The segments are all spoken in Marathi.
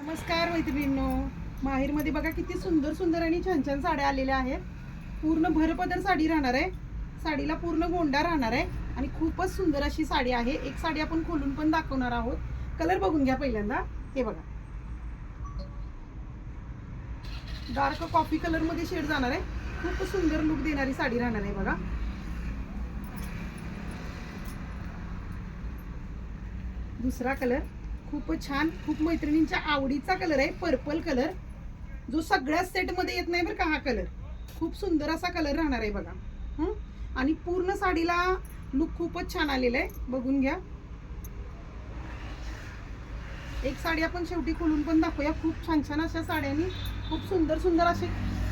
नमस्कार मैत्रिणींनो, माहेरमध्ये बघा किती सुंदर सुंदर आणि छान छान साड्या आलेल्या आहेत. पूर्ण भरपदर साडी राहणार आहे. साडीला पूर्ण गोंडा राहणार आहे आणि खूपच सुंदर अशी साडी आहे. एक साडी आपण खोलून पण दाखवणार आहोत. कलर बघून घ्या पहिल्यांदा. हे बघा, डार्क कॉफी कलर मध्ये शेड जाणार आहे. खूप सुंदर लुक देणारी साडी राहणार आहे बघा. दुसरा कलर खूपच छान, खूप मैत्रिणींच्या आवडीचा कलर आहे. पर्पल कलर जो सगळ्या सेट मध्ये येत नाही बरं का. हा कलर खूप सुंदर असा कलर राहणार आहे बघा. आणि पूर्ण साडीला लुक खूपच छान आलेला आहे. बघून घ्या. एक साडी आपण शेवटी खोलून पण दाखवूया. खूप छान छान अशा साड्यांनी खूप सुंदर सुंदर असे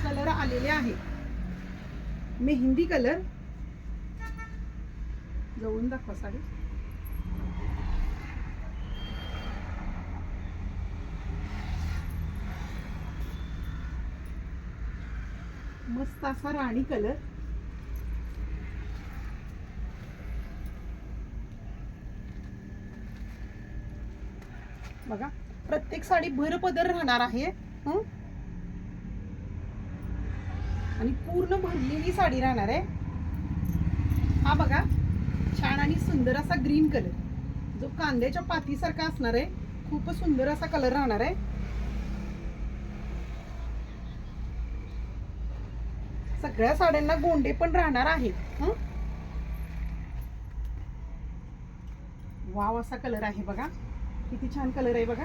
कलर आलेले आहेत. मेहंदी कलर जवळून दाखवा साडी. मस्त असा राणी कलर. बघा, प्रत्येक साडी भरपदर राहणार आहे. आणि पूर्ण भरलेली साडी राहणार आहे. हा बघा, छान आणि सुंदर असा ग्रीन कलर जो कांद्याच्या पातीसारखा असणार आहे. खूपच सुंदर असा कलर राहणार आहे. सगळ्या साड्यांना गोंडे पण राहणार आहेत. वाव असा कलर आहे बघा. किती छान कलर आहे बघा.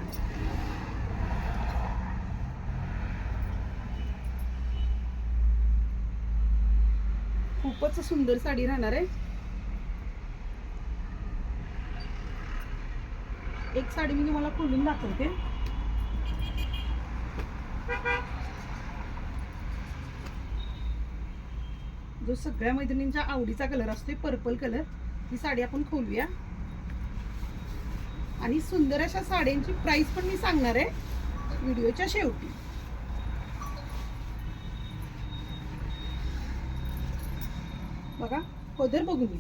खूपच सुंदर साडी राहणार आहे. एक साडी मी तुम्हाला खोलून दाखवते. जो सगळ्या मैत्रिणींच्या आवडीचा कलर असतो पर्पल कलर. ही साडी आपण खोलूया आणि सुंदर अशा साड्यांची प्राइस पण मी सांगणार आहे व्हिडिओच्या शेवटी. बघा, पदर बघून घ्या.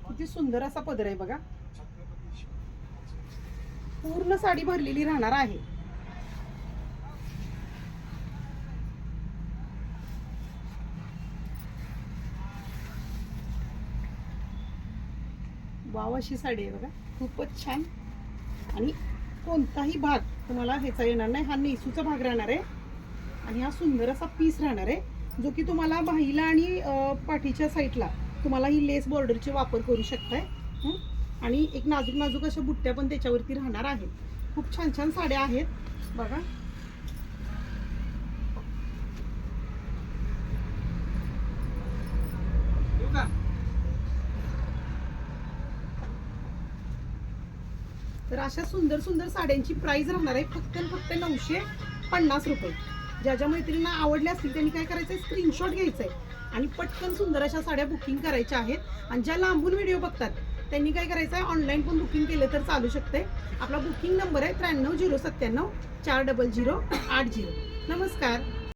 किती सुंदर असा पदर आहे बघा. पूर्ण साडी भरलेली राहणार आहे. वाव अशी साडी आहे बघा. खूपच छान. आणि कोणताही भाग तुम्हाला ह्याचा येणार नाही. हा नेसूचा भाग राहणार आहे आणि हा सुंदर असा पीस राहणार आहे जो की तुम्हाला बाहीला आणि पाठीच्या साईडला तुम्हाला ही लेस बॉर्डरचे वापर करू शकताय. आणि एक नाजूक नाजूक अशा बुट्ट्या पण त्याच्यावरती राहणार आहेत. खूप छान छान साड्या आहेत बघा. तर अशा सुंदर सुंदर साड्यांची प्राइस राहणार आहे फक्त 950 रुपये. ज्या ज्या मैत्रिणींना आवडल्या असतील त्यांनी काय करायचंय, स्क्रीनशॉट घ्यायचा आहे आणि पटकन सुंदर अशा साड्या बुकिंग करायच्या आहेत. आणि ज्या लांबून व्हिडिओ बघतात त्यांनी काय करायचं आहे, ऑनलाईन पण बुकिंग केलं तर चालू शकते. आपला बुकिंग नंबर आहे 93 097 400 80. नमस्कार.